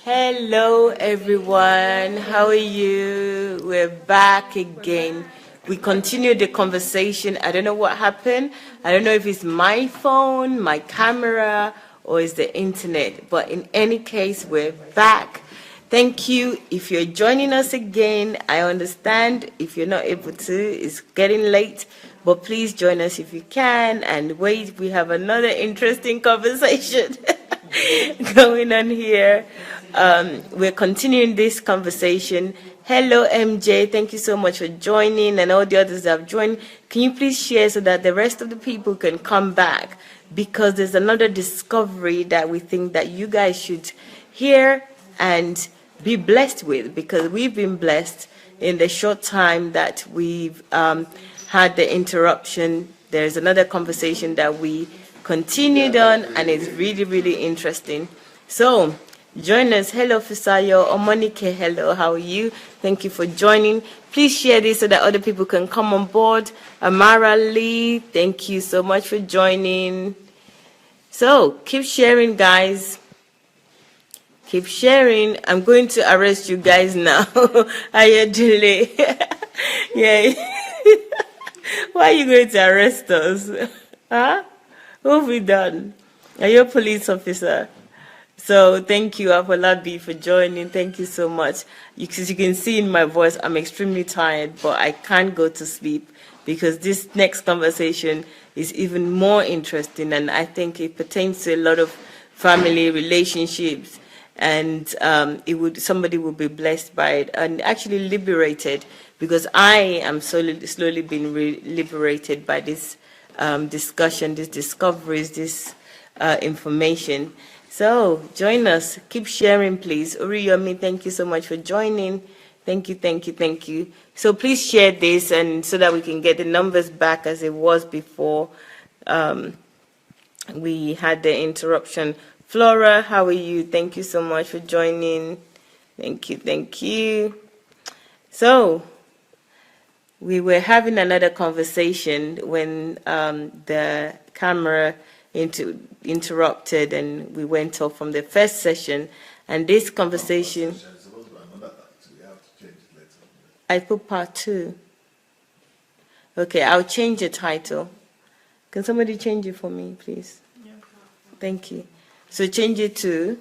Hello, everyone. How are you? We're back again. We continue the conversation. I don't know what happened. I don't know if it's my phone, my camera, or it's the internet. But in any case, we're back. Thank you. If you're joining us again, I understand if you're not able to, it's getting late. But please join us if you can. And wait, we have another interesting conversation going on here. We're continuing this conversation. Hello, MJ. Thank you so much for joining, and all the others that have joined. Can you please share so that the rest of the people can come back? Because there's another discovery that we think that you guys should hear and be blessed with, because we've been blessed in the short time that we've had the interruption. There's another conversation that we continued on, and it's really, really interesting. So, join us. Hello, Fisayo. Omonike, hello. How are you? Thank you for joining. Please share this so that other people can come on board. Amara Lee, thank you so much for joining. So, keep sharing, guys. Keep sharing. I'm going to arrest you guys now. Ayodele. Yeah. Why are you going to arrest us? Huh? What have we done? Are you a police officer? So thank you, Afolabi, for joining. Thank you so much. As you can see in my voice, I'm extremely tired, but I can't go to sleep because this next conversation is even more interesting, and I think it pertains to a lot of family relationships, and somebody will be blessed by it and actually liberated, because I am slowly being liberated by this discussion, these discoveries, this information. So join us. Keep sharing, please. Uriyomi, thank you so much for joining. Thank you, thank you, thank you. So please share this, and so that we can get the numbers back as it was before we had the interruption. Flora, how are you? Thank you so much for joining. Thank you, thank you. So we were having another conversation when the camera interrupted, and we went off from the first session, and this conversation, I put part 2. Okay, I'll change the title. Can somebody change it for me, please? Yeah. Thank you. So change it to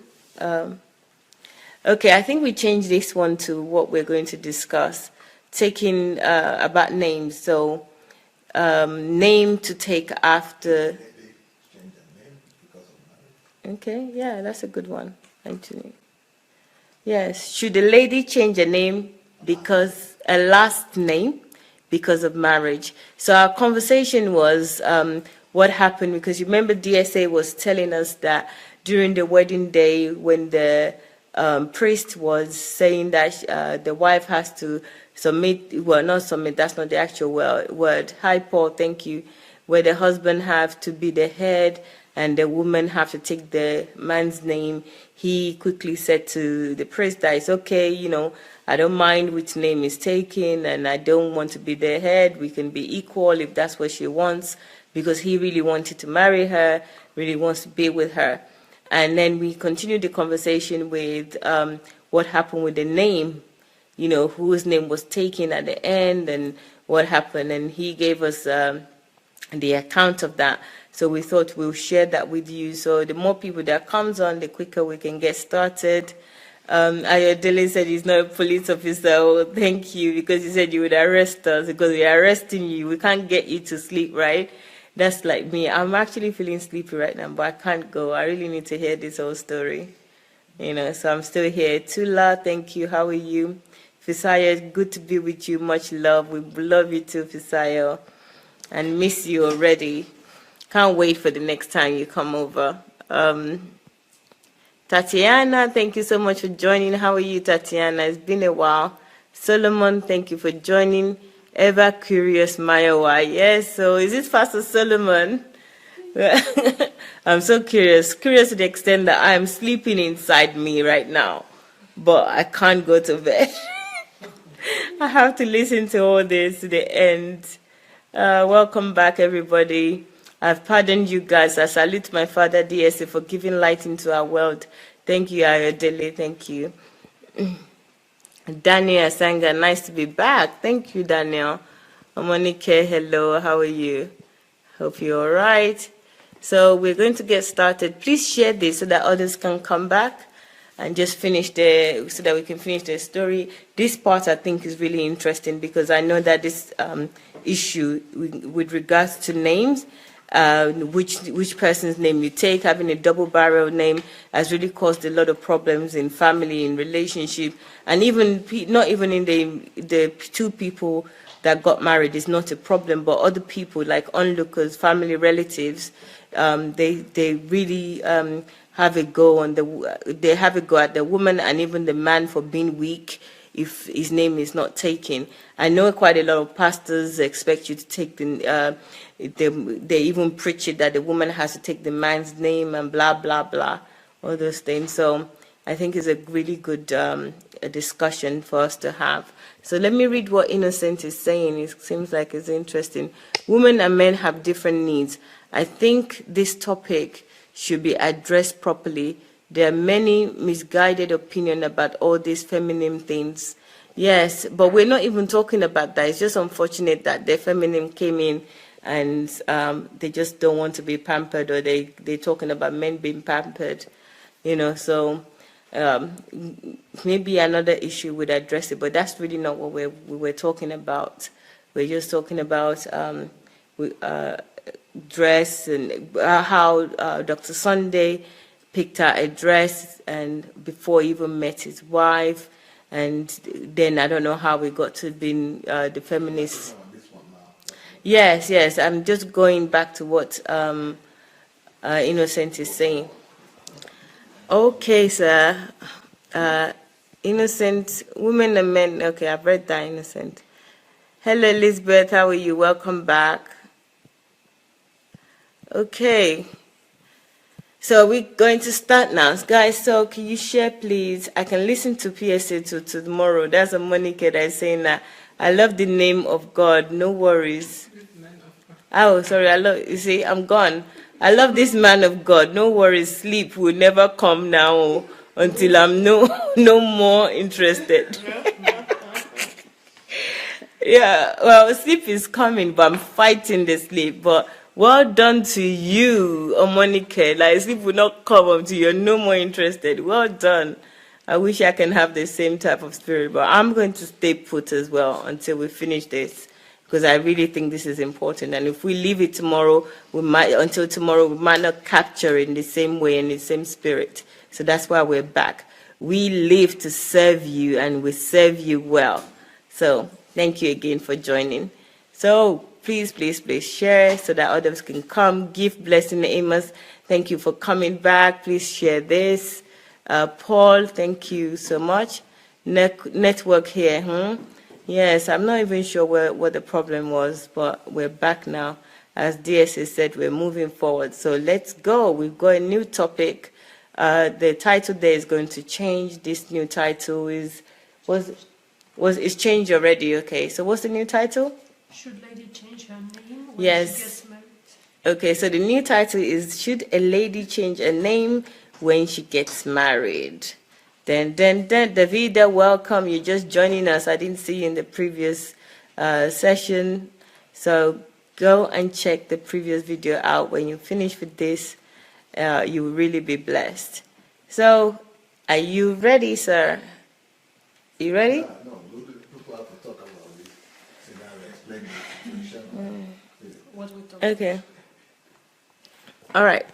okay, I think we changed this one to what we're going to discuss, taking about names. So name to take after. Okay, yeah, that's a good one, actually. Yes, should a lady change a name because a last name because of marriage? So our conversation was what happened, because you remember DSA was telling us that during the wedding day, when the priest was saying that the wife has to submit, well, not submit, that's not the actual word. Hi, Paul, thank you. Where the husband have to be the head and the woman have to take the man's name, he quickly said to the priest that it's okay, I don't mind which name is taken, and I don't want to be the head. We can be equal if that's what she wants, because he really wanted to marry her, really wants to be with her. And then we continued the conversation with what happened with the name, whose name was taken at the end and what happened. And he gave us the account of that. So we thought we'll share that with you. So the more people that comes on, the quicker we can get started. Ayodele said he's not a police officer. Oh, thank you, because he said you would arrest us because we're arresting you. We can't get you to sleep, right? That's like me. I'm actually feeling sleepy right now, but I can't go. I really need to hear this whole story. So I'm still here. Tula, thank you. How are you? Fisayo, good to be with you. Much love. We love you too, Fisayo. And miss you already. Can't wait for the next time you come over. Tatiana, thank you so much for joining. How are you, Tatiana? It's been a while. Solomon, thank you for joining. Ever curious, Mayowa. Yes, so is this Pastor Solomon? I'm so curious to the extent that I'm sleeping inside me right now, but I can't go to bed. I have to listen to all this to the end. Welcome back, everybody. I've pardoned you guys. I salute my father, DSA, for giving light into our world. Thank you, Ayodele. Thank you. Daniel Sanga, nice to be back. Thank you, Daniel. Amonike, hello. How are you? Hope you're all right. So we're going to get started. Please share this so that others can come back and just finish so that we can finish the story. This part I think is really interesting because I know that this issue with regards to names, which person's name you take, having a double barrel name has really caused a lot of problems in family, in relationship, and even not even in the two people that got married is not a problem, but other people like onlookers, family relatives, they really have a go on they have a go at the woman and even the man for being weak if his name is not taken. I know quite a lot of pastors expect you to take they even preach it that the woman has to take the man's name and blah blah blah, all those things. So I think it's a really good a discussion for us to have. So let me read what Innocent is saying. It seems like it's interesting. Women and men have different needs. I think this topic should be addressed properly. There are many misguided opinions about all these feminine things. Yes, but we're not even talking about that. It's just unfortunate that the feminine came in and they just don't want to be pampered, or they're talking about men being pampered, you know, so maybe another issue would address it, but that's really not what we were talking about. We're just talking about dress and how Dr. Sunday picked out a dress and before he even met his wife, and then I don't know how we got to being the feminists. Yes, I'm just going back to what Innocent is saying. Okay, sir. Innocent, women and men. Okay, I've read that, Innocent. Hello, Elizabeth. How are you? Welcome back. Okay. So we're going to start now. Guys, so can you share, please? I can listen to PSA to tomorrow. That's a Monica that is saying that I love the name of God. No worries. Oh, sorry. You see, I'm gone. I love this man of God. No worries. Sleep will never come now until I'm no more interested. Yeah, well, sleep is coming, but I'm fighting the sleep. But well done to you, Omonike. Like, sleep will not come until you're no more interested. Well done. I wish I can have the same type of spirit, but I'm going to stay put as well until we finish this, because I really think this is important. And if we leave it tomorrow, until tomorrow, we might not capture it in the same way, in the same spirit. So that's why we're back. We live to serve you, and we serve you well. So thank you again for joining. So please share so that others can come. Give blessing, Amos. Thank you for coming back. Please share this. Paul, thank you so much. Network here. Yes, I'm not even sure what the problem was, but we're back now. As DSA said, we're moving forward. So let's go. We've got a new topic. The title there is going to change. This new title is changed already. Okay, so what's the new title? Should lady change her name when yes. she gets married? Okay, so the new title is Should a Lady Change her Name when she gets married? Then, Davida, welcome. You're just joining us. I didn't see you in the previous session. So go and check the previous video out. When you finish with this, you will really be blessed. So, are you ready, sir? You ready? No, people have to talk about this scenario, explain the situation. What we talk Okay. All right.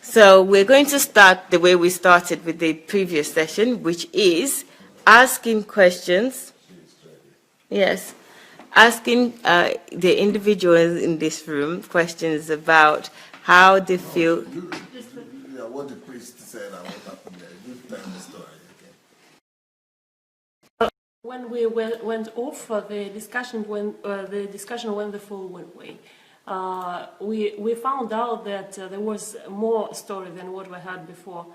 So we're going to start the way we started with the previous session, which is asking questions. Yes, asking the individuals in this room questions about how they feel. Yeah, what the priest said and what happened there. Good time the story. Okay. When we went off, the discussion went the following way. We found out that there was more story than what we had before.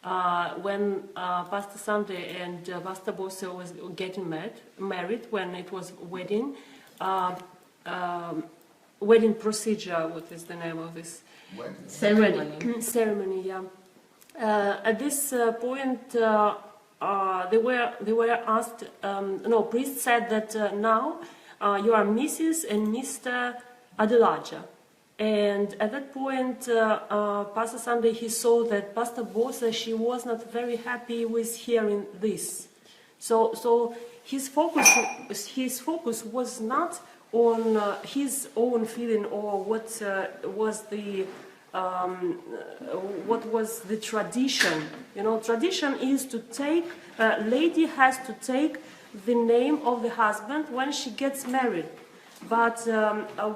When Pastor Sunday and Pastor Bosse was getting married, when it was wedding procedure, what is the name of this? Ceremony. Ceremony, yeah. At this point, they were asked. No, priest said that now you are Mrs. and Mr. Adelaja. And at that point, Pastor Sunday, he saw that Pastor Bosa, she was not very happy with hearing this. So his focus was not on his own feeling or what was the tradition. You know, tradition is to take, a lady has to take the name of the husband when she gets married. But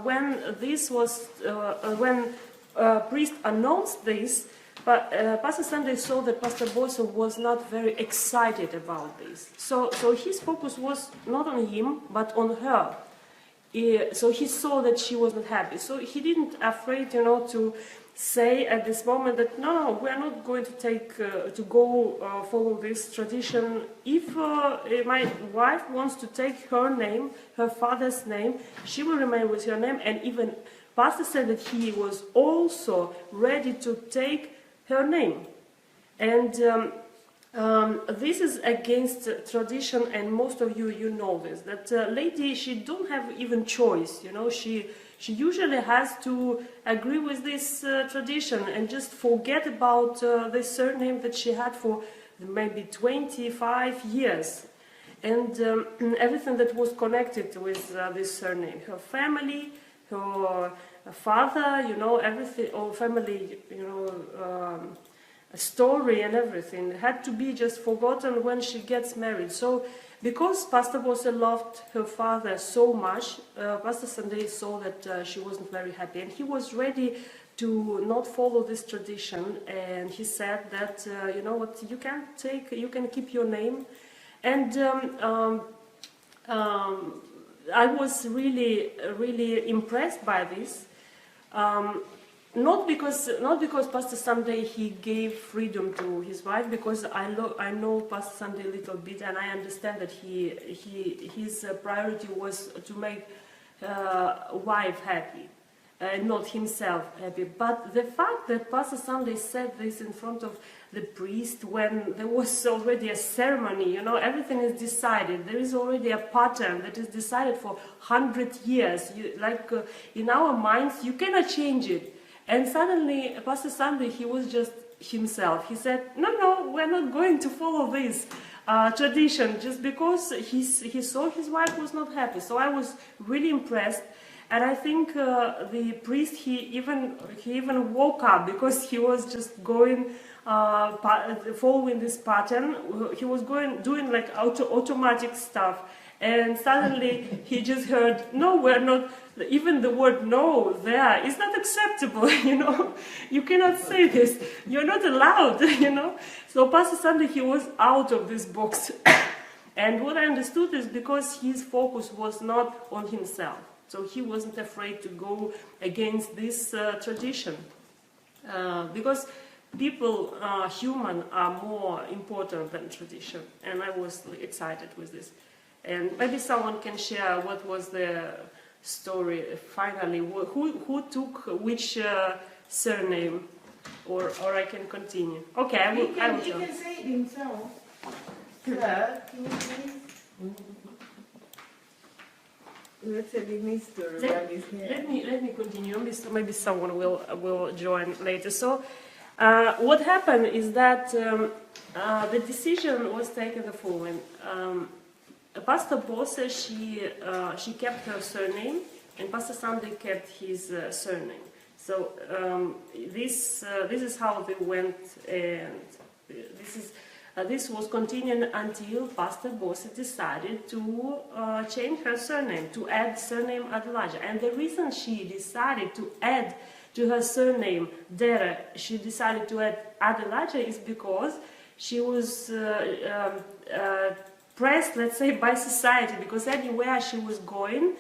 when this was, when priest announced this, but Pastor Sunday saw that Pastor Bosa was not very excited about this. So his focus was not on him, but on her. So he saw that she was not happy. So he didn't afraid, to say at this moment that no, we are not going to take follow this tradition. If my wife wants to take her name, her father's name, she will remain with her name. And even Pastor said that he was also ready to take her name. And this is against tradition, and most of you know this, that lady, she don't have even choice, she usually has to agree with this tradition and just forget about the surname that she had for maybe 25 years. And everything that was connected with this surname, her family, her father, everything, or family, story and everything had to be just forgotten when she gets married. So because Pastor Bosa loved her father so much, Pastor Sunday saw that she wasn't very happy, and he was ready to not follow this tradition. And he said that you know what, you can keep your name. And I was really impressed by this. Not because Pastor Sunday he gave freedom to his wife, because I know Pastor Sunday a little bit, and I understand that his priority was to make wife happy, not himself happy. But the fact that Pastor Sunday said this in front of the priest when there was already a ceremony, everything is decided. There is already a pattern that is decided for 100 years. In our minds, you cannot change it. And suddenly, Pastor Sunday, he was just himself. He said, no, we're not going to follow this tradition, just because he saw his wife was not happy. So I was really impressed. And I think the priest, he even woke up, because he was just going, following this pattern. He was doing like automatic stuff. And suddenly he just heard, no, we're not, even the word no there is not acceptable, You cannot say this. You're not allowed, So Pastor Sunday, he was out of this box. And what I understood is because his focus was not on himself. So he wasn't afraid to go against this tradition. Because people, human, are more important than tradition. And I was excited with this. And maybe someone can share what was the story finally, who took which surname, or I can continue. Okay, I will tell. He can say it himself. Sir, can you please? Let's say the mystery around his hair. Let me continue. Maybe someone will join later. So what happened is that the decision was taken the following. Pastor Bosa, she kept her surname, and Pastor Sunday kept his surname. So this is how they went, and this was continuing until Pastor Bosa decided to change her surname, to add surname Adelaja. And the reason she decided to add to her surname Dera, she decided to add Adelaja, is because she was pressed, let's say, by society, because anywhere she was going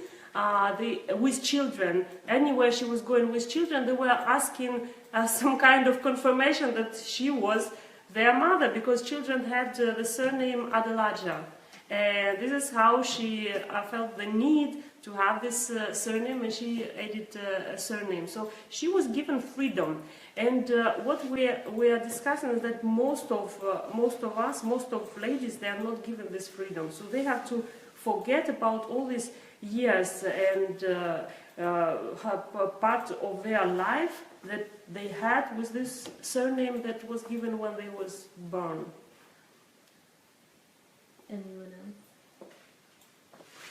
with children, anywhere she was going with children, they were asking some kind of confirmation that she was their mother, because children had the surname Adelaja. And this is how she felt the need to have this surname, and she added a surname. So she was given freedom. And what we are discussing is that most of ladies, they are not given this freedom. So they have to forget about all these years and part of their life that they had with this surname that was given when they was born. Anyone else?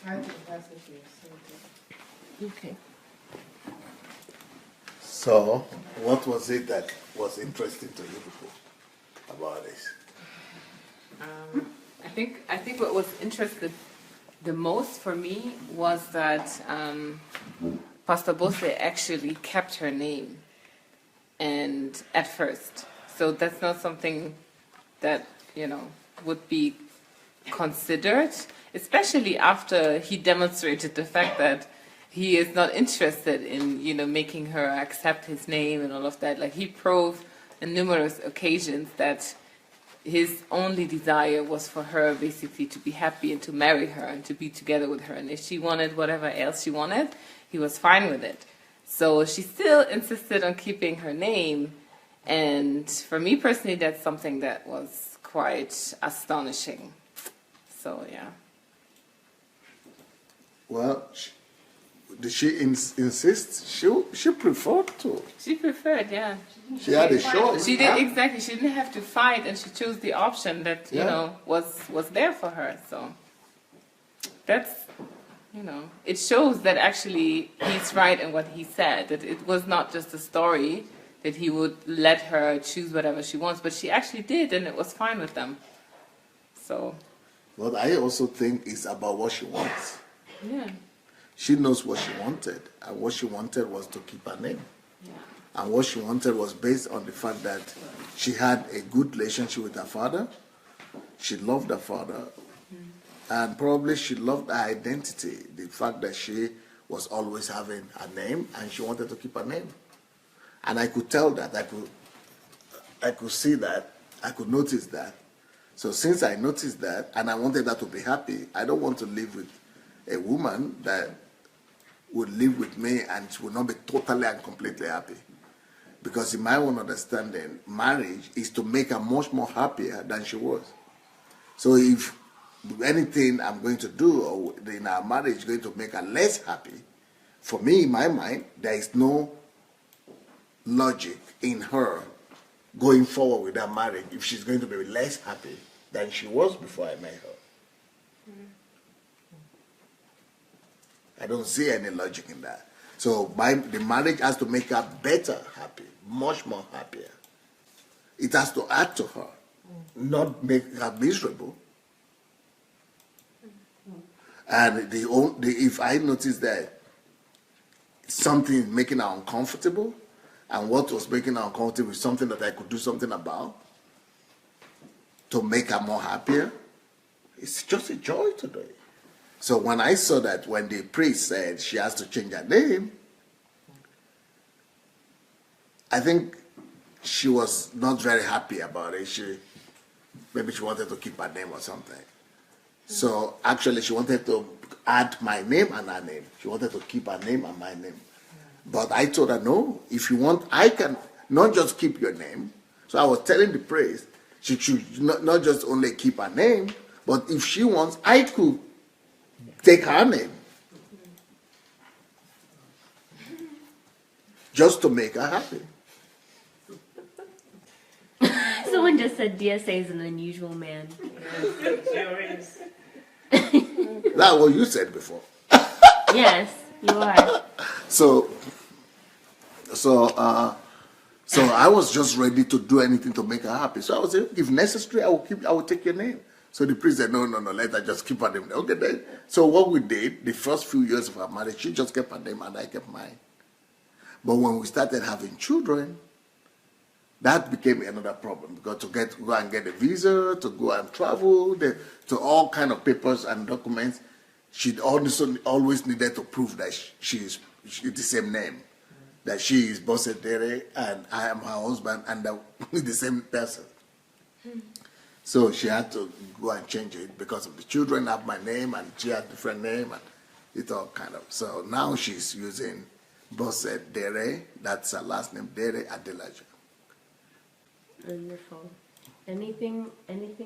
I think that's what she was saying. Okay. So, what was it that was interesting to you people about this? I think what was interesting the most for me was that Pastor Bose actually kept her name, and at first, so that's not something that would be considered, especially after he demonstrated the fact that he is not interested in making her accept his name and all of that. Like, he proved on numerous occasions that his only desire was for her basically to be happy and to marry her and to be together with her. And if she wanted whatever else she wanted, he was fine with it. So she still insisted on keeping her name. And for me personally, that's something that was quite astonishing. So, yeah. Well, did she insist? She preferred to. She preferred, yeah. She had a choice. She did, exactly. She didn't have to fight, and she chose the option that was there for her. So that's it shows that actually he's right in what he said. That it was not just a story that he would let her choose whatever she wants, but she actually did, and it was fine with them. So. What I also think is about what she wants. Yeah. She knows what she wanted, and what she wanted was to keep her name. Yeah. And what she wanted was based on the fact that she had a good relationship with her father. She loved her father. And probably she loved her identity, the fact that she was always having her name, and she wanted to keep her name. And I could tell that, I could see that, I could notice that. So since I noticed that, and I wanted her to be happy, I don't want to live with a woman that would live with me and she would not be totally and completely happy. Because in my own understanding, marriage is to make her much more happier than she was. So if anything I'm going to do or in our marriage is going to make her less happy, for me, in my mind, there is no logic in her going forward with that marriage if she's going to be less happy than she was before I met her. I don't see any logic in that. So the marriage has to make her better happy, much more happier. It has to add to her, not make her miserable. And if I notice that something is making her uncomfortable, and what was making her uncomfortable is something that I could do something about to make her more happier, it's just a joy to do it. So when I saw that when the priest said she has to change her name, I think she was not very happy about it. Maybe she wanted to keep her name or something. So actually she wanted to add my name and her name. She wanted to keep her name and my name. But I told her, no, if you want, I can not just keep your name. So I was telling the priest, she should not just only keep her name, but if she wants, I could take her name. Just to make her happy. Someone just said DSA is an unusual man. That's what you said before. Yes, you are. So I was just ready to do anything to make her happy. So I was saying, if necessary, I will take your name. So the priest said, no, let her just keep her name. Okay, then. So what we did, the first few years of our marriage, she just kept her name and I kept mine. But when we started having children, that became another problem. Because to go and get a visa, to go and travel, to all kind of papers and documents, she also always needed to prove that she's the same name. That she is Bosse Dere and I am her husband and that we're the same person. So she had to go and change it because of the children have my name and she had different name and it all kind of. So now she's using Bose Dere, that's her last name, Dere Adelaja. Wonderful. Anything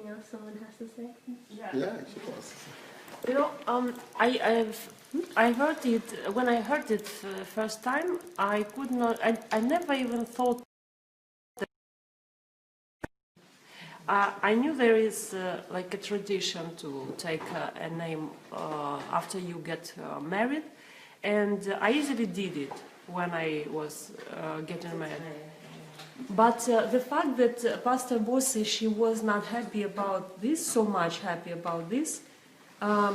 else someone has to say? Yeah, she was. You know, I heard it when I heard it first time. I could not. I never even thought. I knew there is like a tradition to take a name after you get married, and I easily did it when I was getting married. But the fact that Pastor Bose, she was not happy about this, so much happy about this,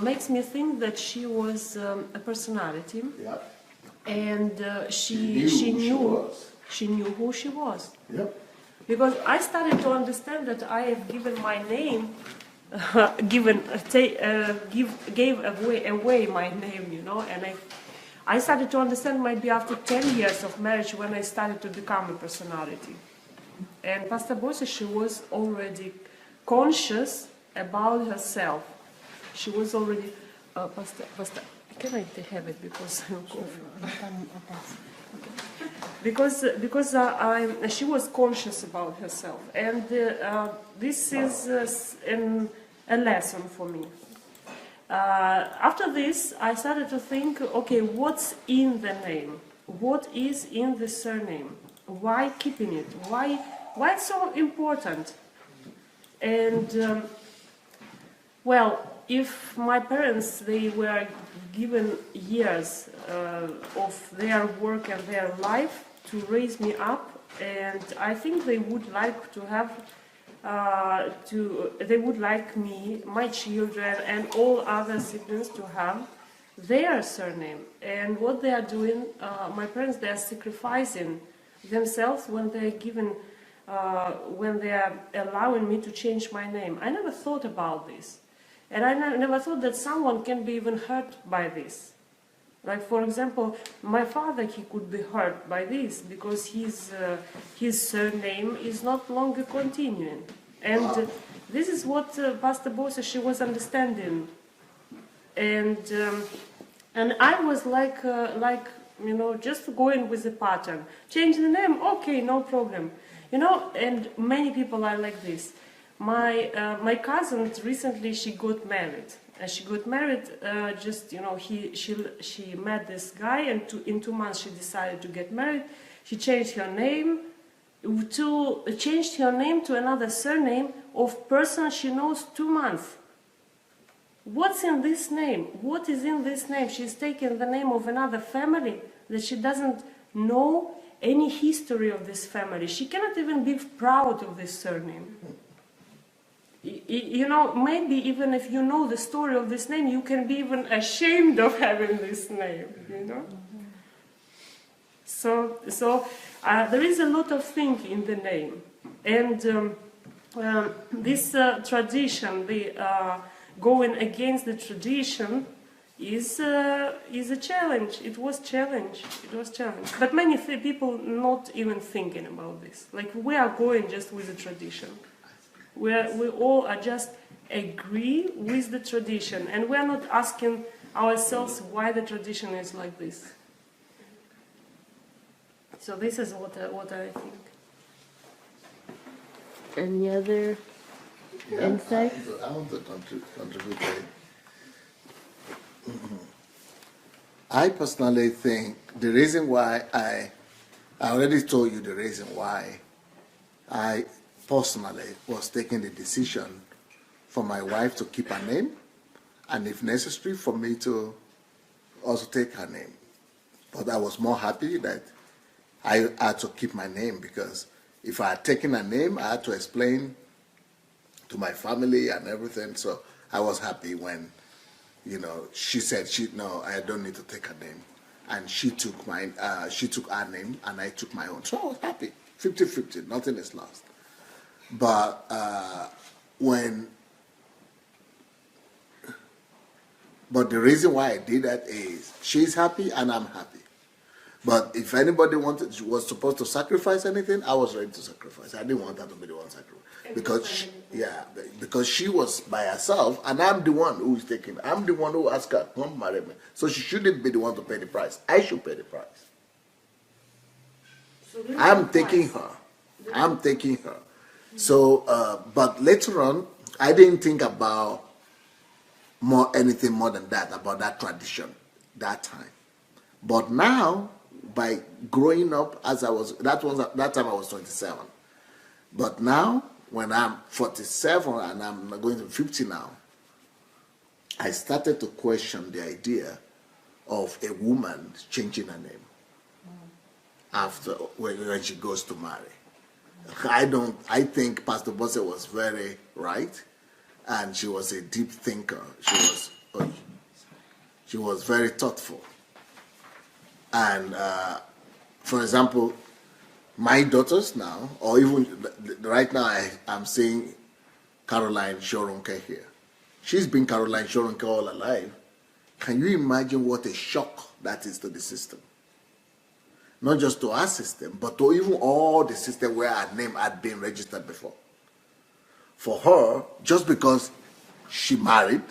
makes me think that she was a personality, Yeah. and She knew who she was. Yep. Because I started to understand that I have given my name, gave away my name, you know, and I started to understand maybe after 10 years of marriage when I started to become a personality. And Pastor Bose, she was already conscious about herself. She was already, Pastor, can I have it because I'm coughing? Because she was conscious about herself, and this is a lesson for me. After this, I started to think, okay, what's in the name? What is in the surname? Why keeping it? Why it's so important? And well, if my parents, they were given years of their work and their life to raise me up, and I think they would like to have they would like me, my children, and all other siblings to have their surname. And what they are doing, my parents, they are sacrificing themselves when they're given, when they are allowing me to change my name. I never thought about this. And I never thought that someone can be even hurt by this. Like, for example, my father, he could be hurt by this because his surname is not longer continuing. And this is what Pastor Bose, she was understanding. And I was like, you know, just going with the pattern. Change the name, okay, no problem. You know, and many people are like this. My cousin recently, she got married. And she got married just, you know, she met this guy, and in 2 months she decided to get married. She changed her name to another surname of person she knows 2 months. What's in this name? What is in this name? She's taken the name of another family that she doesn't know any history of this family. She cannot even be proud of this surname. You know, maybe even if you know the story of this name, you can be even ashamed of having this name, you know. So there is a lot of thing in the name. And this tradition, the going against the tradition, is a challenge. It was challenge. But many people not even thinking about this. Like, we are going just with the tradition. We all are just agree with the tradition, and we are not asking ourselves why the tradition is like this. So this is what I think. Any other insights? I want to contribute. I personally think the reason why I already told you the reason why I personally was taking the decision for my wife to keep her name, and if necessary for me to also take her name. But I was more happy that I had to keep my name, because if I had taken her name, I had to explain to my family and everything. So I was happy when, you know, she said, no, I don't need to take her name. And she took her name and I took my own. So I was happy, 50-50, nothing is lost. But but the reason why I did that is she's happy and I'm happy. But if anybody was supposed to sacrifice anything, I was ready to sacrifice. I didn't want her to be the one sacrifice because she was by herself, and I'm the one who is taking. I'm the one who asked her, "Come marry me." So she shouldn't be the one to pay the price. I should pay the price. So there is I'm no taking price. her. I'm taking her. So, but later on, I didn't think about anything more than that, about that tradition, that time. But now, by growing up, that time I was 27. But now, when I'm 47 and I'm going to 50 now, I started to question the idea of a woman changing her name after when she goes to marry. I think Pastor Bosse was very right, and she was a deep thinker. She was very thoughtful. And for example, my daughters now, or even right now, I'm seeing Caroline Shoronke here. She's been Caroline Shoronke all her life. Can you imagine what a shock that is to the system? Not just to our system, but to even all the system where her name had been registered before. For her, just because she married,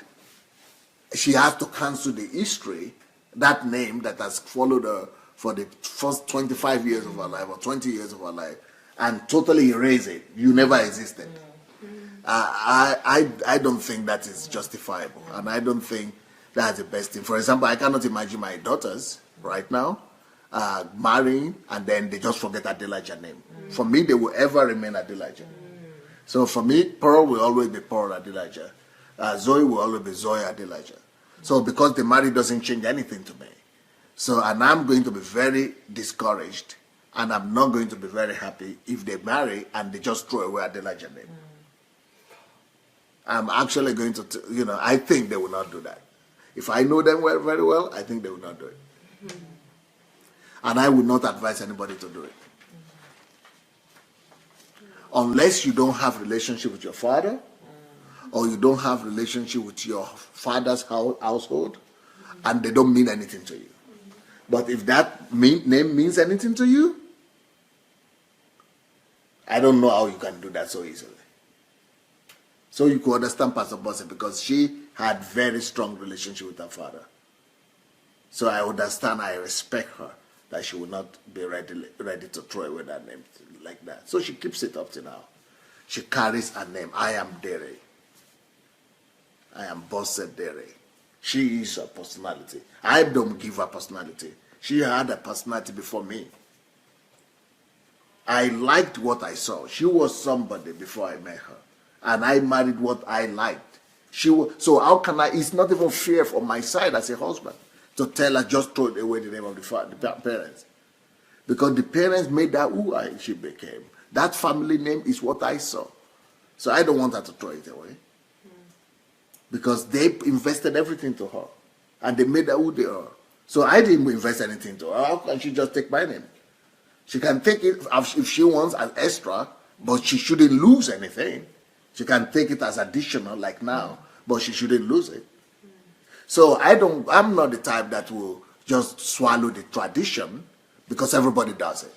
she has to cancel the history, that name that has followed her for the first 25 years of her life or 20 years of her life, and totally erase it. You never existed. I don't think that is justifiable, and I don't think that's the best thing. For example, I cannot imagine my daughters right now marrying and then they just forget Adelaja name. For me, they will ever remain Adelaja. So for me, Pearl will always be Pearl Adelaja. Zoe will always be Zoe Adelaja. So because the marriage doesn't change anything to me. So, and I'm going to be very discouraged, and I'm not going to be very happy if they marry and they just throw away Adelaja name. I'm actually going to, I think they will not do that. If I know them very well, I think they will not do it. And I would not advise anybody to do it. Unless you don't have relationship with your father, or you don't have relationship with your father's household, and they don't mean anything to you. But if that name means anything to you, I don't know how you can do that so easily. So you could understand Pastor Bosse, because she had very strong relationship with her father. So I understand, I respect her, that she will not be ready to throw away that name like that. So she keeps it up to now. She carries her name. I am Dere. I am Bosse Dere. She is her personality. I don't give her personality. She had a personality before me. I liked what I saw. She was somebody before I met her. And I married what I liked. So how can it's not even fair from my side as a husband to tell her just throw away the name of the parents. Because the parents made her who she became. That family name is what I saw. So I don't want her to throw it away. Because they invested everything to her. And they made her who they are. So I didn't invest anything to her. How can she just take my name? She can take it if she wants as extra, but she shouldn't lose anything. She can take it as additional like now, but she shouldn't lose it. So I'm not the type that will just swallow the tradition because everybody does it.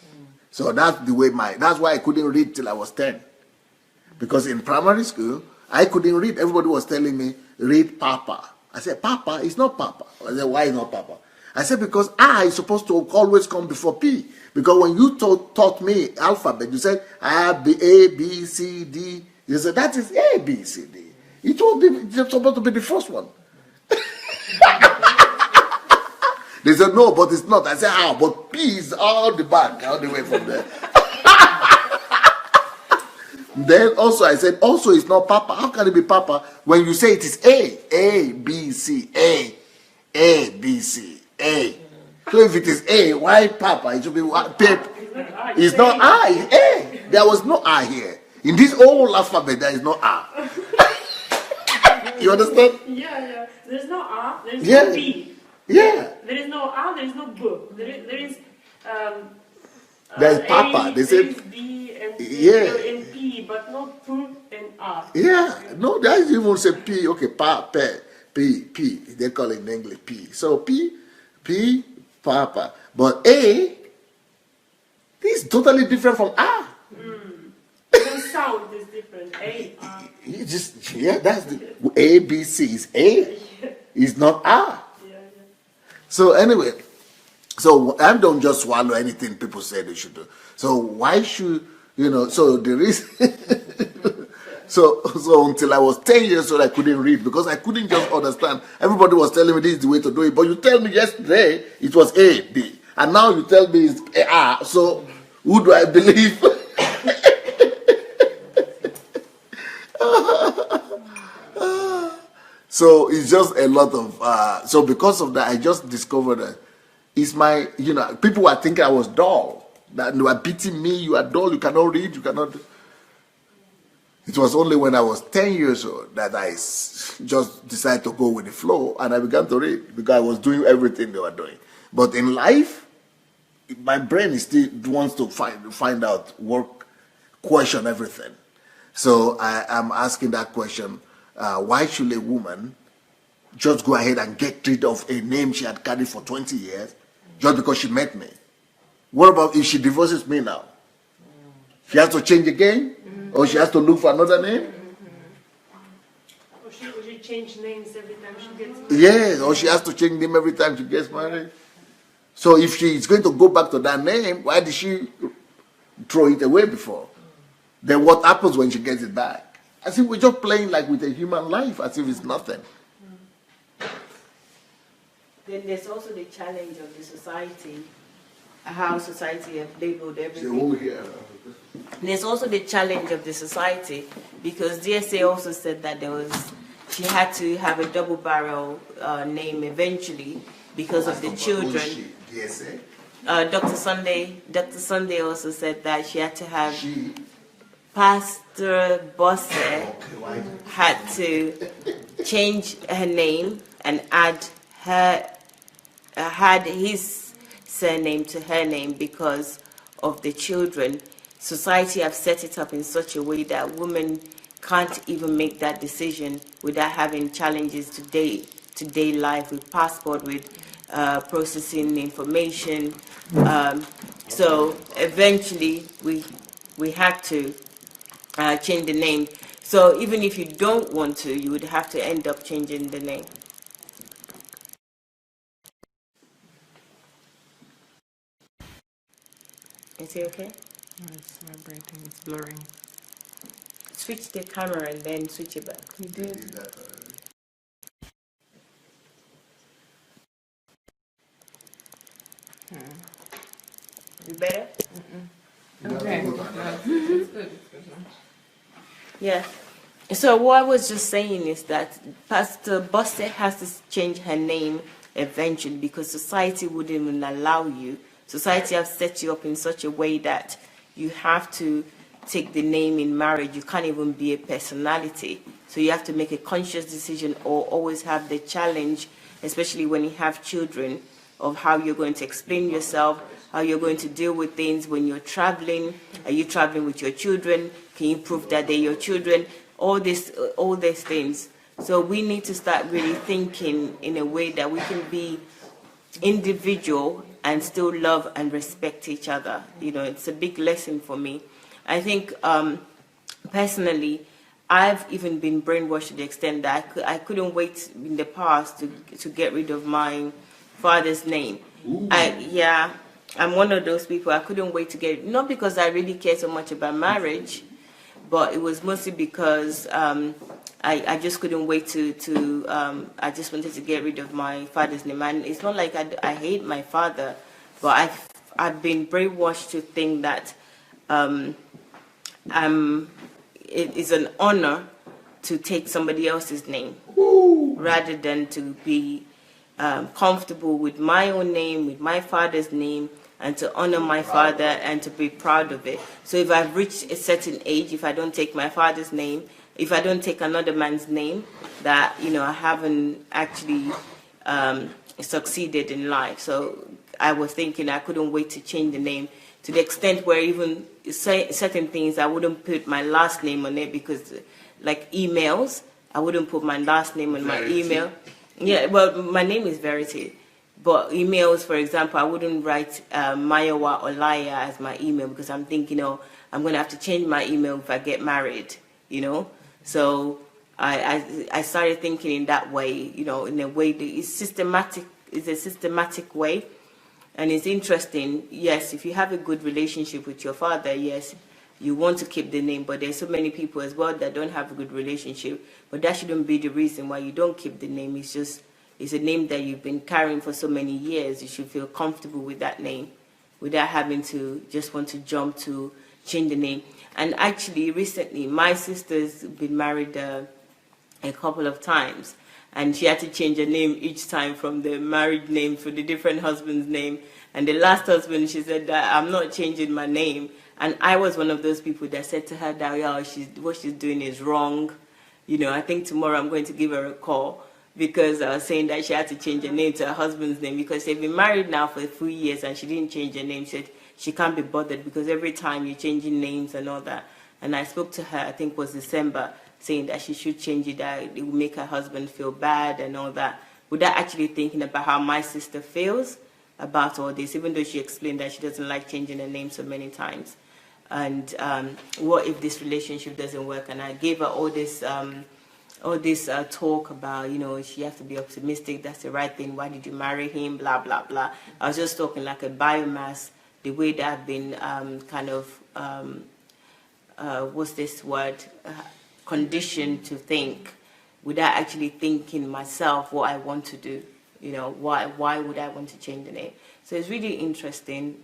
So that's the way that's why I couldn't read till I was 10. Because in primary school, I couldn't read. Everybody was telling me, read Papa. I said, Papa? It's not Papa. I said, why is not Papa? I said, because I is supposed to always come before P. Because when you taught me alphabet, you said A, B, C, D. You said, that is A, B, C, D. It's supposed to be the first one. They said, no, but it's not. I said, how? But P is all the back, all the way from there. Then also I said, also it's not Papa. How can it be Papa when you say it is A, B, C, A, B, C, A. So if it is A, why Papa? It should be Pep. It's not I, it's A. There was no I here. In this whole alphabet, there is no A. You understand? Yeah. There's no A, there's Yeah. no B. Yeah. There is no A, there is no B. There is There's A, Papa. They there say, is B and, Yeah. and P, but not P and A. yeah. No, they even say P. Okay, P. They call it in English P. So P, Papa. But A is totally different from R. The sound is different. You just, yeah, that's the A, B, C is A. It's not R. So anyway, so I don't just swallow anything people say they should do. So why should, so the reason, so until I was 10 years old, I couldn't read because I couldn't just understand. Everybody was telling me this is the way to do it. But you tell me yesterday it was A, B. And now you tell me it's R. So who do I believe? So it's just a lot of, so because of that, I just discovered that it's my, people were thinking I was dull. That they were beating me, you are dull, you cannot read, you cannot. It was only when I was 10 years old that I just decided to go with the flow and I began to read because I was doing everything they were doing. But in life, my brain is still wants to find out, work, question everything. So I am asking that question. Why should a woman just go ahead and get rid of a name she had carried for 20 years just because she met me? What about if she divorces me now? She has to change again? Or she has to look for another name? Or she change names every time she gets married? Yes, or she has to change name every time she gets married. So if she is going to go back to that name, why did she throw it away before? Then what happens when she gets it back? I think we're just playing like with a human life as if it's nothing. Then there's also the challenge of the society, how society have labeled everything. There's also the challenge of the society because DSA also said that she had to have a double barrel name eventually because of the children. DSA? Dr. Sunday also said that she had to have Pastor Bosse had to change her name and had his surname to her name because of the children. Society have set it up in such a way that women can't even make that decision without having challenges today life with passport, with processing information. So eventually we had to change the name. So even if you don't want to, you would have to end up changing the name. Is it okay? No, it's vibrating, it's blurring. Switch the camera and then switch it back. You did. You better? Okay. It's good. Yeah. So what I was just saying is that Pastor Bosse has to change her name eventually because society wouldn't even allow you. Society has set you up in such a way that you have to take the name in marriage. You can't even be a personality. So you have to make a conscious decision or always have the challenge, especially when you have children, of how you're going to explain yourself, how you're going to deal with things when you're traveling. Are you traveling with your children? Can you prove that they're your children? All these things. So we need to start really thinking in a way that we can be individual and still love and respect each other. It's a big lesson for me. I think personally, I've even been brainwashed to the extent that I couldn't wait in the past to get rid of my father's name. I'm one of those people. I couldn't wait to get it. Not because I really care so much about marriage, but it was mostly because I just couldn't wait to I just wanted to get rid of my father's name. And it's not like I hate my father, but I've been brainwashed to think that it is an honor to take somebody else's name rather than to be comfortable with my own name, with my father's name, and to honor my father and to be proud of it. So if I've reached a certain age, if I don't take my father's name, if I don't take another man's name, that I haven't actually succeeded in life. So I was thinking I couldn't wait to change the name to the extent where even certain things I wouldn't put my last name on it because, like emails, I wouldn't put my last name on my email. Yeah, well, my name is Verity. But emails, for example, I wouldn't write Mayowa or Laya as my email because I'm thinking, I'm going to have to change my email if I get married, So I started thinking in that way, in a way that is systematic, is a systematic way. And it's interesting, yes, if you have a good relationship with your father, yes, you want to keep the name, but there's so many people as well that don't have a good relationship. But that shouldn't be the reason why you don't keep the name. It's a name that you've been carrying for so many years. You should feel comfortable with that name without having to just want to jump to change the name. And actually, recently, my sister's been married a couple of times, and she had to change her name each time from the married name to the different husband's name. And the last husband, she said that I'm not changing my name. And I was one of those people that said to her that what she's doing is wrong. I think tomorrow I'm going to give her a call because I was saying that she had to change her name to her husband's name because they've been married now for a few years and she didn't change her name. She said she can't be bothered because every time you're changing names and all that. And I spoke to her, I think it was December, saying that she should change it, that it would make her husband feel bad and all that, without actually thinking about how my sister feels about all this, even though she explained that she doesn't like changing her name so many times. And what if this relationship doesn't work? And I gave her all this talk about, she has to be optimistic, that's the right thing, why did you marry him, blah, blah, blah. I was just talking like a biomass, the way that I've been what's this word, conditioned to think without actually thinking myself what I want to do. Why would I want to change the name? So it's really interesting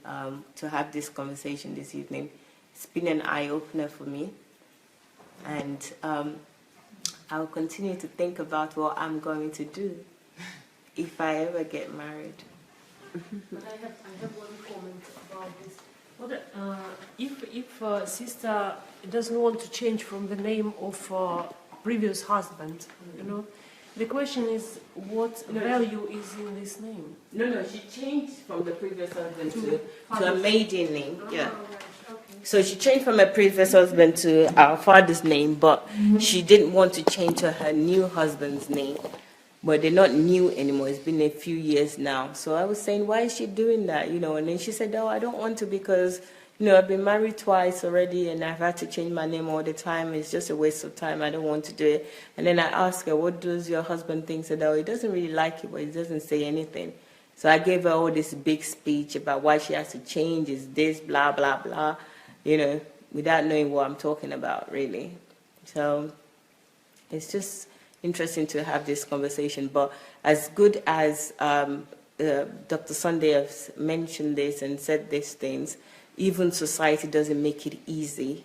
to have this conversation this evening. It's been an eye-opener for me. And I'll continue to think about what I'm going to do if I ever get married. But I have one comment about this. If sister doesn't want to change from the name of previous husband, the question is what value is in this name? No, she changed from the previous husband to a maiden name. Yeah. So she changed from her previous husband to our father's name, but she didn't want to change to her new husband's name. But they're not new anymore. It's been a few years now. So I was saying, why is she doing that? And then she said, I don't want to because, I've been married twice already and I've had to change my name all the time. It's just a waste of time. I don't want to do it. And then I asked her, what does your husband think? She said, he doesn't really like it, but he doesn't say anything. So I gave her all this big speech about why she has to change, is this, blah, blah, blah, without knowing what I'm talking about, really. So it's just interesting to have this conversation. But as good as Dr. Sunday has mentioned this and said these things, even society doesn't make it easy.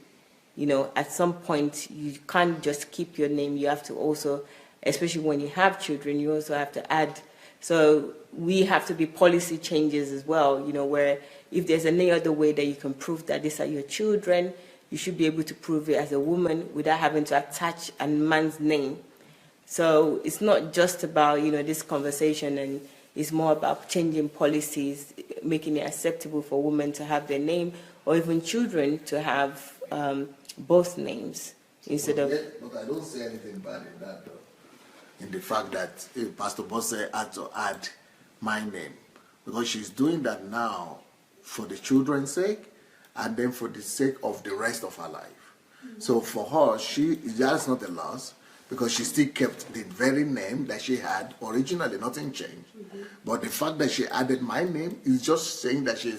At some point, you can't just keep your name. You have to also, especially when you have children, you also have to add. So we have to be policy changes as well, where if there's any other way that you can prove that these are your children, you should be able to prove it as a woman without having to attach a man's name. So it's not just about, this conversation, and it's more about changing policies, making it acceptable for women to have their name, or even children to have both names instead of... But I don't see anything bad in that, though. In the fact that Pastor Bosse had to add my name. Because she's doing that now for the children's sake, and then for the sake of the rest of her life. So for her, that's not a loss, because she still kept the very name that she had originally, nothing changed. But the fact that she added my name is just saying that she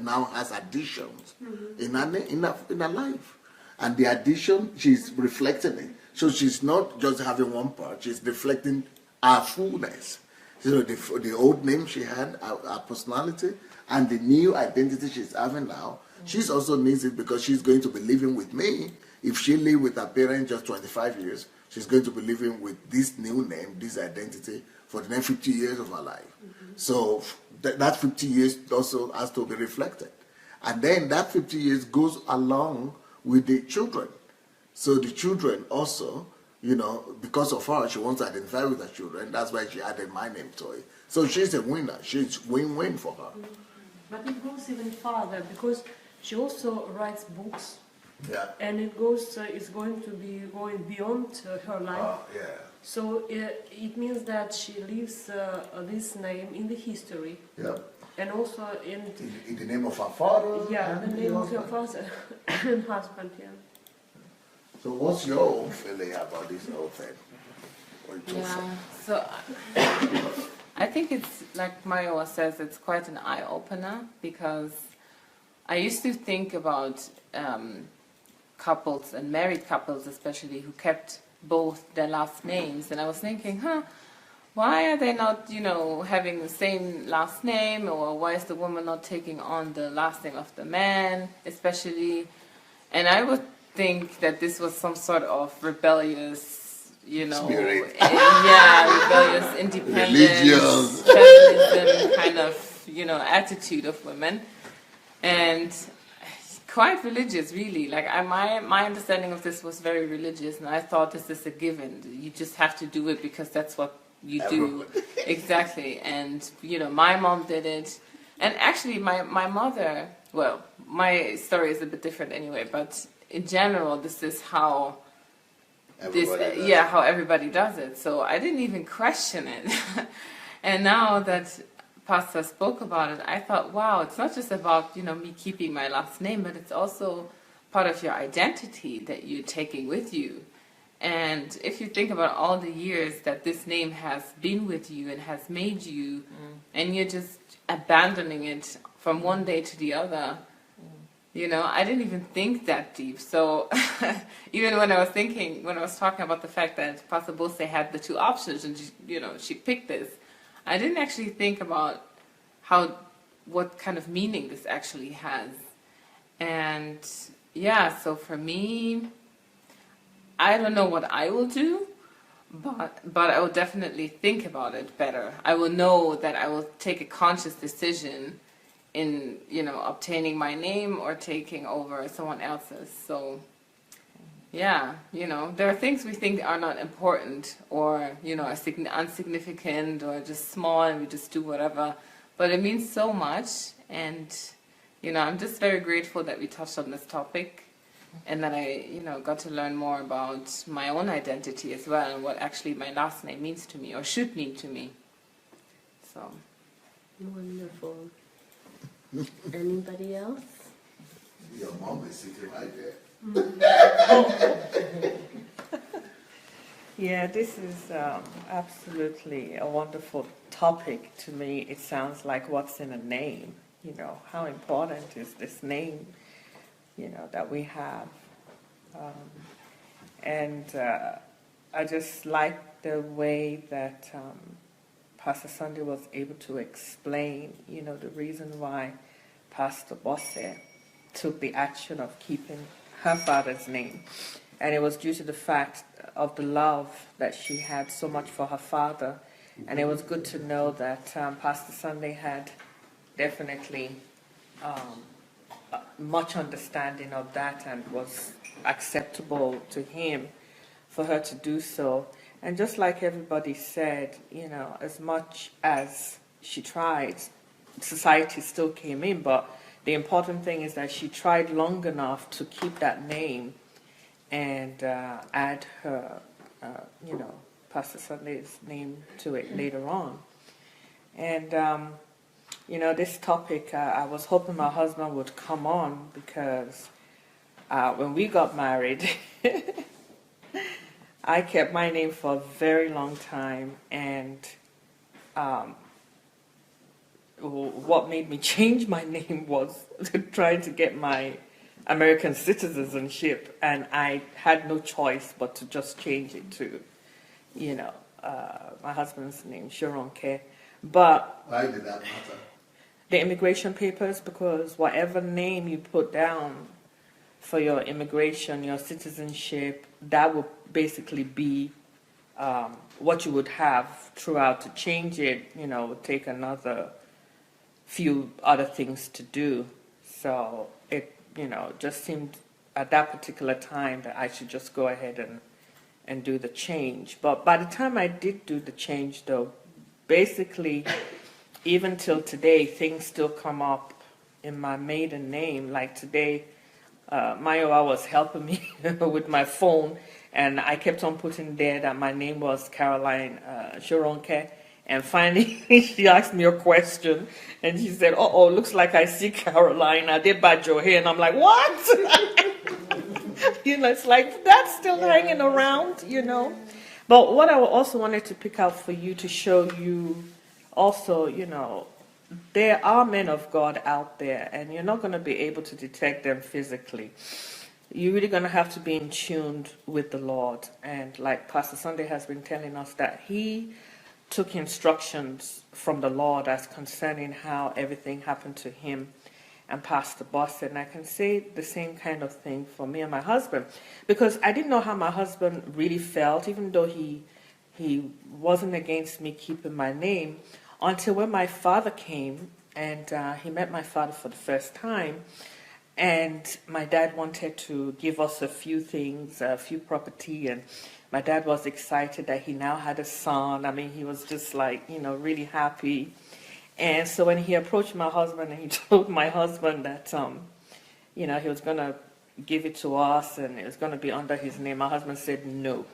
now has additions in her life. And the addition, she's reflecting it. So she's not just having one part, she's reflecting her fullness. So the old name she had, her personality, and the new identity she's having now, she's also needs it because she's going to be living with me. If she lived with her parents just 25 years, she's going to be living with this new name, this identity, for the next 50 years of her life. So that 50 years also has to be reflected. And then that 50 years goes along with the children. So the children also, because of her, she wants to identify with her children. That's why she added my name to it. So she's a winner. She's win-win for her. But it goes even further because she also writes books. Yeah. and it goes is going to be going beyond her life. Yeah. So it means that she leaves this name in the history, Yeah. and also In the name of her father. yeah, and the name of her husband. father and husband. Yeah. So what's your own feeling about this whole thing? Yeah, so I think it's like Mario says, it's quite an eye opener, because I used to think about couples and married couples especially who kept both their last names, and I was thinking, why are they not, having the same last name, or why is the woman not taking on the last name of the man, especially? And I would think that this was some sort of rebellious, Spirit. rebellious, independent, Religious. feminism kind of, attitude of women, and quite religious, really. Like my understanding of this was very religious, and I thought this is a given. You just have to do it because that's what you do. Exactly. And my mom did it, and actually my mother. Well, my story is a bit different anyway, but in general, this is how. How everybody does it. So I didn't even question it. And now that Pastor spoke about it, I thought, wow, it's not just about, me keeping my last name, but it's also part of your identity that you're taking with you. And if you think about all the years that this name has been with you and has made you, and you're just abandoning it from one day to the other, I didn't even think that deep. So even when I was talking about the fact that Pastor Bose had the two options and, she picked this, I didn't actually think about what kind of meaning this actually has. And so for me, I don't know what I will do, but I will definitely think about it better. I will know that I will take a conscious decision in obtaining my name or taking over someone else's. So there are things we think are not important, or are insignificant, or just small, and we just do whatever, but it means so much. And I'm just very grateful that we touched on this topic, and that I got to learn more about my own identity as well, and what actually my last name means to me, or should mean to me. So Wonderful. Anybody else? Your mom is sitting right there. Yeah, this is absolutely a wonderful topic to me. It sounds like what's in a name. How important is this name, that we have. And I just like the way that Pastor Sunday was able to explain, the reason why Pastor Bosse took the action of keeping her father's name. And it was due to the fact of the love that she had so much for her father. And it was good to know that Pastor Sunday had definitely much understanding of that, and was acceptable to him for her to do so. And just like everybody said, as much as she tried, society still came in, but the important thing is that she tried long enough to keep that name and add her, Pastor Sunday's name to it later on. And, this topic, I was hoping my husband would come on, because when we got married, I kept my name for a very long time, and what made me change my name was trying to get my American citizenship, and I had no choice but to just change it to, my husband's name, Sharon K. But Why did that matter? the immigration papers, because whatever name you put down for your immigration, your citizenship, that would basically be what you would have throughout. To change it, would take another few other things to do. So it, just seemed at that particular time that I should just go ahead and do the change. But by the time I did do the change, though, basically, even till today, things still come up in my maiden name. Like today, Mayowa was helping me with my phone, and I kept on putting there that my name was Caroline Shoronke. And finally, she asked me a question, and she said, "Oh, looks like I see Caroline Adebajo here." And I'm like, "What?" It's like that's still hanging around, But what I also wanted to pick out for you to show you also, there are men of God out there, and you're not going to be able to detect them physically. You're really going to have to be in tune with the Lord. And like Pastor Sunday has been telling us, that he took instructions from the Lord as concerning how everything happened to him and Pastor Boston. And I can say the same kind of thing for me and my husband, because I didn't know how my husband really felt, even though he wasn't against me keeping my name, until when my father came and he met my father for the first time. And my dad wanted to give us a few things, a few property, and my dad was excited that he now had a son. I mean, he was just like, really happy. And so when he approached my husband and he told my husband that, he was going to give it to us and it was going to be under his name, my husband said no.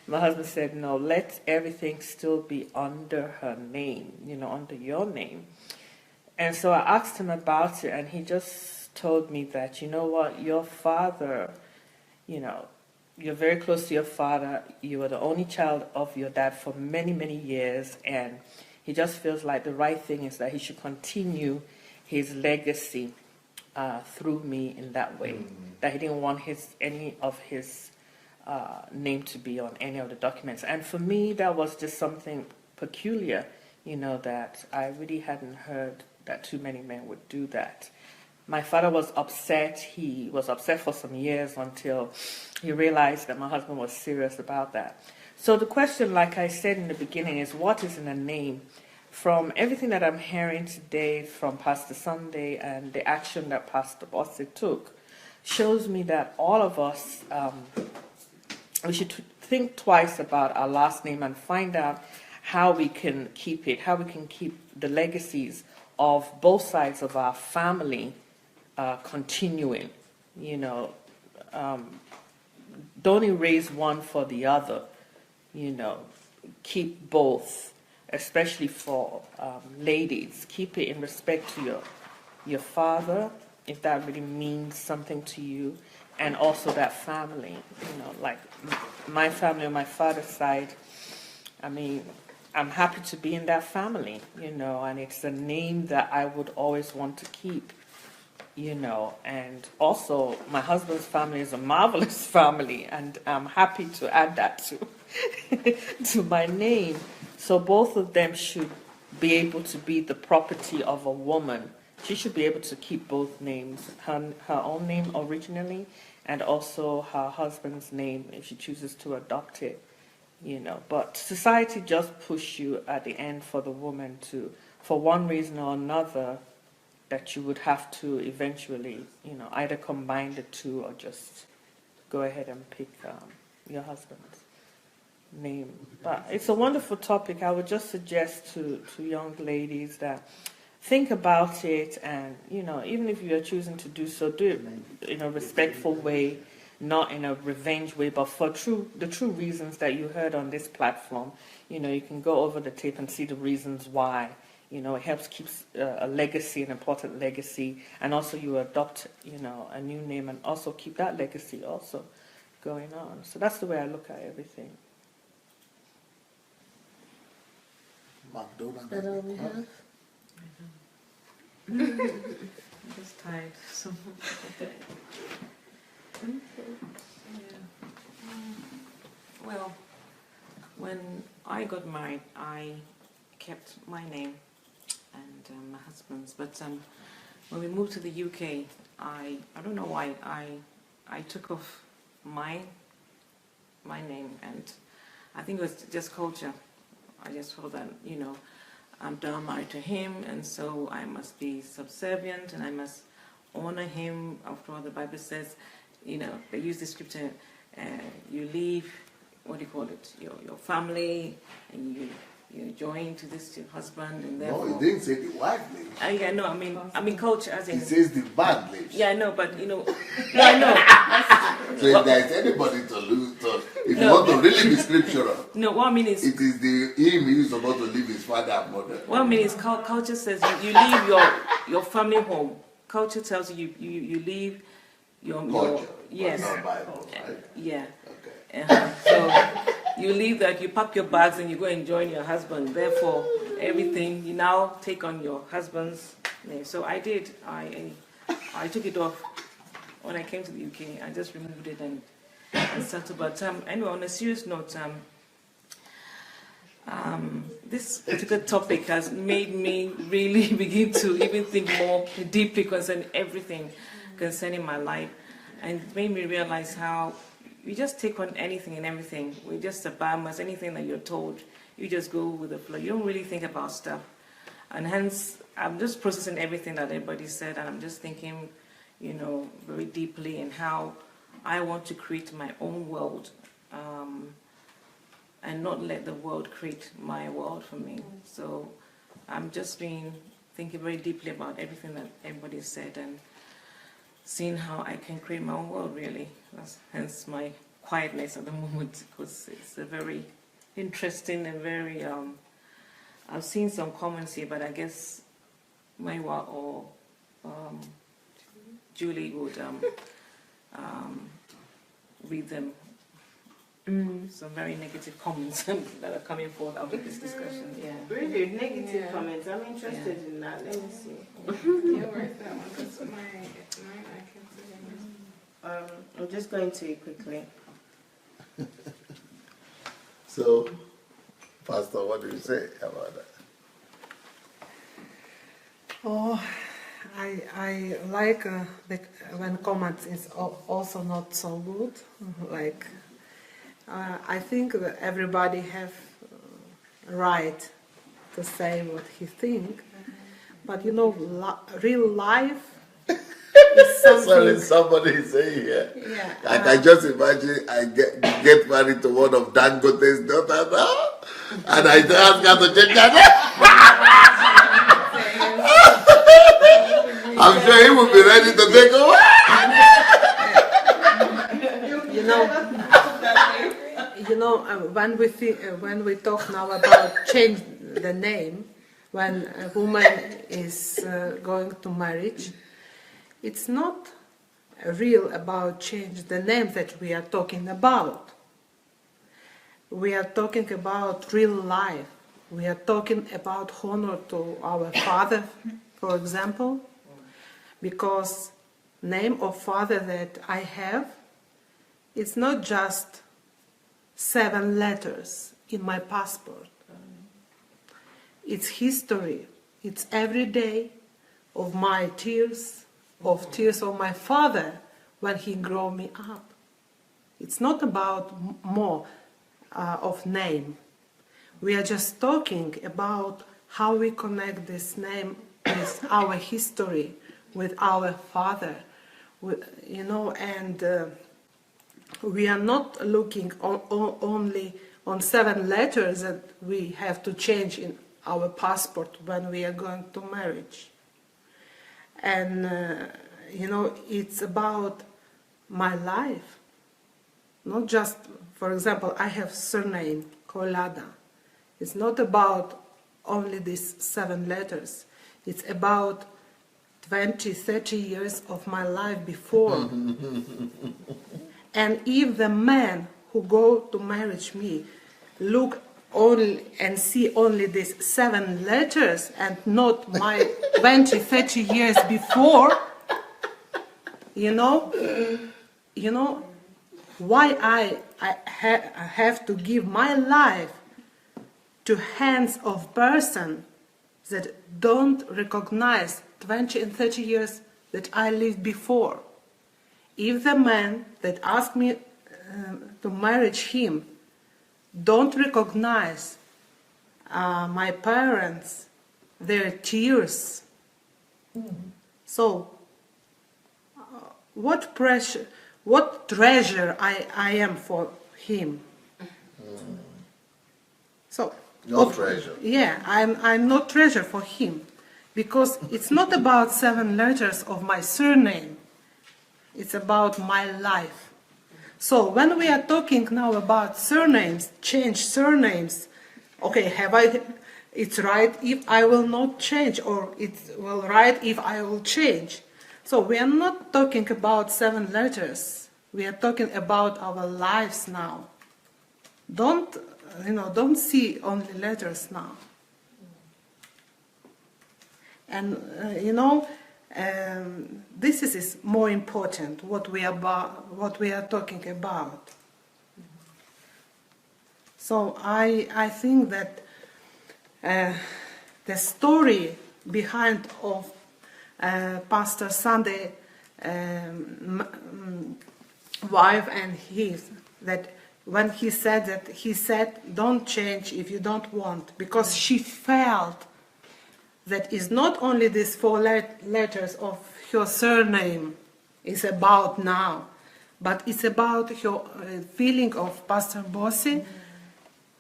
My husband said, no, let everything still be under her name, under your name. And so I asked him about it, and he just told me that, you know what, your father, you're very close to your father. You were the only child of your dad for many, many years, and he just feels like the right thing is that he should continue his legacy through me in that way. That he didn't want any of his name to be on any of the documents. And for me, that was just something peculiar, that I really hadn't heard that too many men would do that. My father was upset. He was upset for some years until he realized that my husband was serious about that. So the question, like I said in the beginning, is what is in a name? From everything that I'm hearing today from Pastor Sunday and the action that Pastor Bosse took, shows me that all of us, we should think twice about our last name and find out how we can keep it, how we can keep the legacies of both sides of our family continuing. Don't erase one for the other. Keep both, especially for ladies. Keep it in respect to your father, if that really means something to you, and also that family. Like my family on my father's side, I mean, I'm happy to be in that family, and it's a name that I would always want to keep, and also my husband's family is a marvelous family, and I'm happy to add that to my name. So both of them should be able to be the property of a woman. She should be able to keep both names, her own name originally, and also her husband's name if she chooses to adopt it. But society just push you at the end for the woman to, for one reason or another, that you would have to eventually, either combine the two or just go ahead and pick your husband's name. But it's a wonderful topic. I would just suggest to young ladies that think about it, and even if you are choosing to do so, do it in a respectful way, not in a revenge way, but for the true reasons that you heard on this platform. You can go over the tape and see the reasons why. It helps keep a legacy, an important legacy, and also you adopt, a new name and also keep that legacy also going on. So that's the way I look at everything. McDonald. That all we have? I'm just tired. So. Well, when I got married, I kept my name and my husband's. But when we moved to the UK, I don't know why I took off my name, and I think it was just culture. I just felt that I'm now married to him, and so I must be subservient and I must honor him. After all, the Bible says, they use the scripture, you leave, what do you call it, your family, and you're joined to this husband, and No, therefore. he didn't say the wife leaves. Yeah, no, I mean culture as He in. says the man leaves. Yeah, I know, but you know, no, I know. So if there is anybody to lose, if you want to really be scriptural, No, what I mean is, it is him who is supposed to leave his father and mother. what I mean is, culture says you leave your family home. Culture tells you leave your Culture, yes, but not Bible, right? yeah. Okay. So you leave that, you pack your bags and you go and join your husband. Therefore, everything you now take on your husband's name. So I did. I took it off when I came to the UK. I just removed it and settled. But anyway, on a serious note, this particular topic has made me really begin to even think more deeply concerning everything concerning my life, and it made me realize how you just take on anything and everything. We're just Obamas, anything that you're told, you just go with the flow. You don't really think about stuff. And hence, I'm just processing everything that everybody said, and I'm just thinking, you know, very deeply in how I want to create my own world, and not let the world create my world for me. So I'm just been thinking very deeply about everything that everybody said, and seeing how I can create my own world, really. That's hence my quietness at the moment, because it's a very interesting and very, I've seen some comments here, but I guess Maiwa or Julie would read them. Some very negative comments that are coming forth out of this discussion. Yeah. Really, negative comments. I'm interested in that. Let me see. Yeah, where's that one? Because mine I can't see. I'm just going to it quickly. So, Pastor, what do you say about that? Oh, I like when comments is also not so good. Like, I think that everybody have right to say what he think, but you know, real life is something. Sorry, somebody is saying here. Yeah, I can just imagine I get married to one of Dangote's daughters now, and I ask her to change her name. I'm sure he will be ready to take over. You know, when we talk now about change the name, when a woman is going to marriage, it's not real about change the name that we are talking about. We are talking about real life. We are talking about honor to our father, for example, because name of father that I have, it's not just 7 letters in my passport. It's history. It's every day of my tears of my father when he grew me up. It's not about more of name. We are just talking about how we connect this name with our history, with our father, you know, and we are not looking only on 7 letters that we have to change in our passport when we are going to marriage. And, you know, it's about my life. Not just, for example, I have surname, Kolada. It's not about only these 7 letters. It's about 20, 30 years of my life before. And if the man who go to marriage me look only and see only these 7 letters and not my 20, 30 years before, you know why I have to give my life to hands of person that don't recognize 20 and 30 years that I lived before. If the man that asked me to marry him don't recognize my parents, their tears, so what pressure, what treasure I am for him. So No treasure. Yeah, I'm no treasure for him, because it's not about 7 letters of my surname. It's about my life. So when we are talking now about surnames, change surnames, okay, it's right if I will not change, or it's well right if I will change. So we are not talking about 7 letters. We are talking about our lives now. Don't see only letters now. And this is more important, what we are talking about. So I think that the story behind of Pastor Sunday wife and his, that when he said don't change if you don't want, because she felt that is not only these 4 letters of her surname is about now, but it's about her feeling of Pastor Bossi,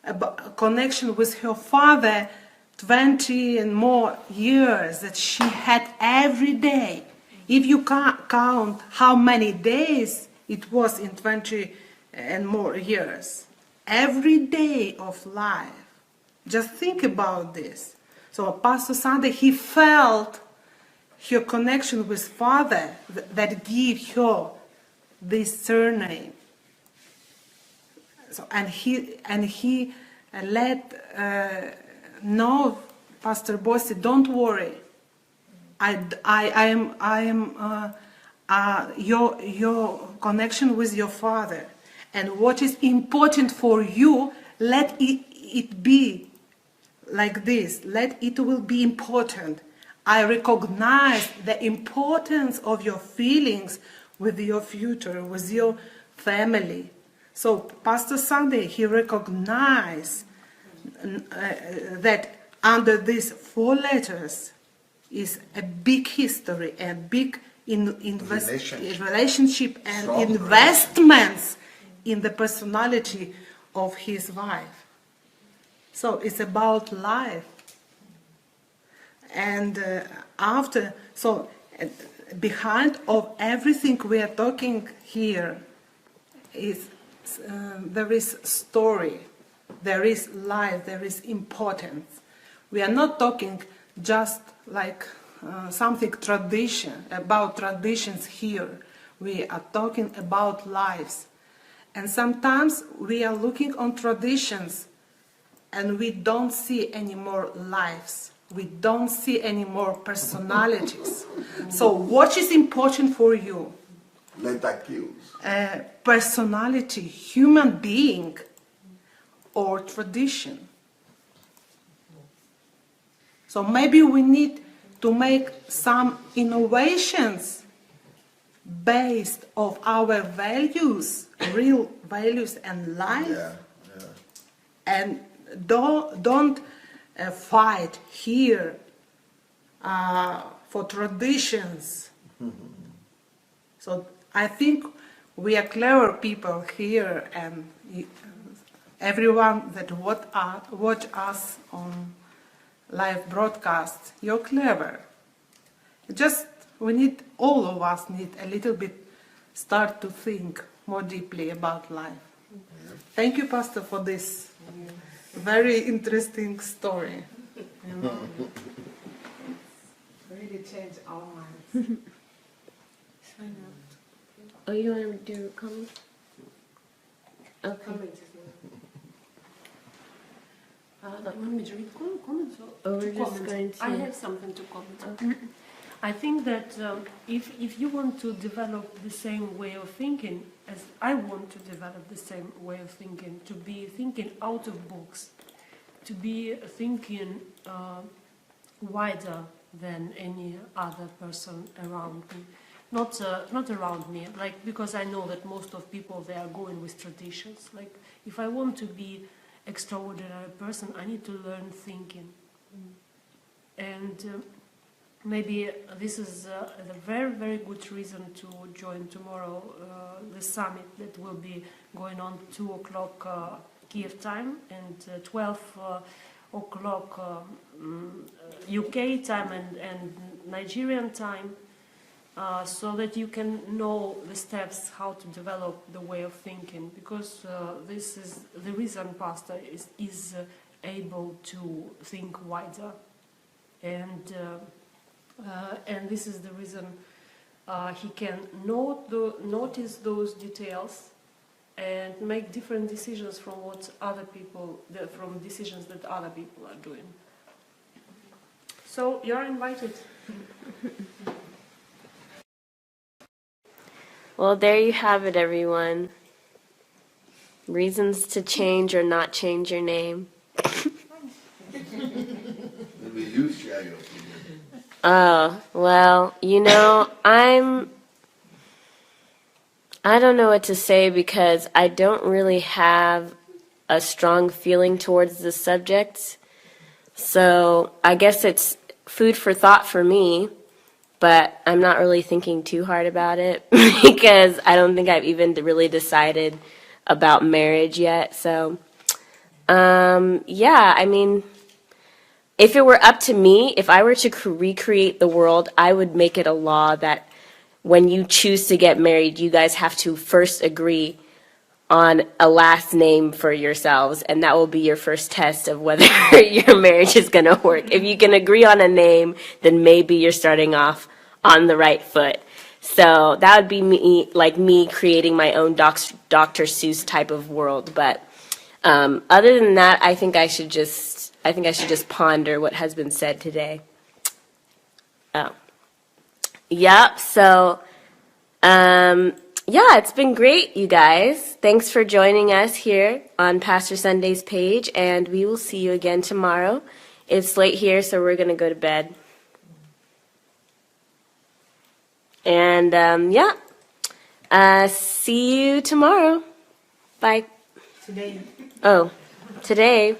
about connection with her father, 20 and more years that she had every day. If you count how many days it was in 20 and more years, every day of life. Just think about this. So Pastor Sunday, he felt her connection with Father that gave her this surname. So and he let know Pastor Bossi, don't worry. I am your connection with your Father, and what is important for you, let it be like this. It will be important. I recognize the importance of your feelings with your future, with your family. So Pastor Sunday, he recognized that under these 4 letters is a big history, a big relationship and Strong investments in the personality of his wife. So it's about life. And behind of everything we are talking here is there is story, there is life, there is importance. We are not talking just like something about traditions here. We are talking about lives. And sometimes we are looking on traditions and we don't see any more lives. We don't see any more personalities. So what is important for you? Letter kills. Personality, human being, or tradition? So maybe we need to make some innovations based on our values, real values and life. Yeah. And don't fight here for traditions. So I think we are clever people here, and everyone that watch us on live broadcast, you're clever. Just all of us need a little bit start to think more deeply about life. Thank you, Pastor, for this very interesting story. Really changed our minds. Oh, you want to do comments? Okay. You want me to read comments? Oh, we're just going to... I have something to comment. I think that if you want to develop the same way of thinking as I want to develop the same way of thinking, to be thinking out of box, to be thinking wider than any other person around me, not around me, like, because I know that most of people, they are going with traditions. Like, if I want to be extraordinary person, I need to learn thinking. And maybe this is a very, very good reason to join tomorrow the summit that will be going on 2 o'clock Kiev time and 12 o'clock UK time and Nigerian time, so that you can know the steps how to develop the way of thinking, because this is the reason pastor is able to think wider, and this is the reason he can notice those details and make different decisions from from decisions that other people are doing. So you're invited. Well, there you have it, everyone. Reasons to change or not change your name. Maybe you share your opinion. Oh, well, I don't know what to say because I don't really have a strong feeling towards this subject. So I guess it's food for thought for me, but I'm not really thinking too hard about it because I don't think I've even really decided about marriage yet. So, yeah, I mean, if it were up to me, if I were to recreate the world, I would make it a law that when you choose to get married, you guys have to first agree on a last name for yourselves, and that will be your first test of whether your marriage is going to work. If you can agree on a name, then maybe you're starting off on the right foot. So that would be me creating my own Dr. Seuss type of world. But other than that, I think I should just ponder what has been said today. Oh, yep. So, yeah, it's been great, you guys. Thanks for joining us here on Pastor Sunday's page, and we will see you again tomorrow. It's late here, so we're going to go to bed. And, yeah, see you tomorrow. Bye. Today. Oh, today.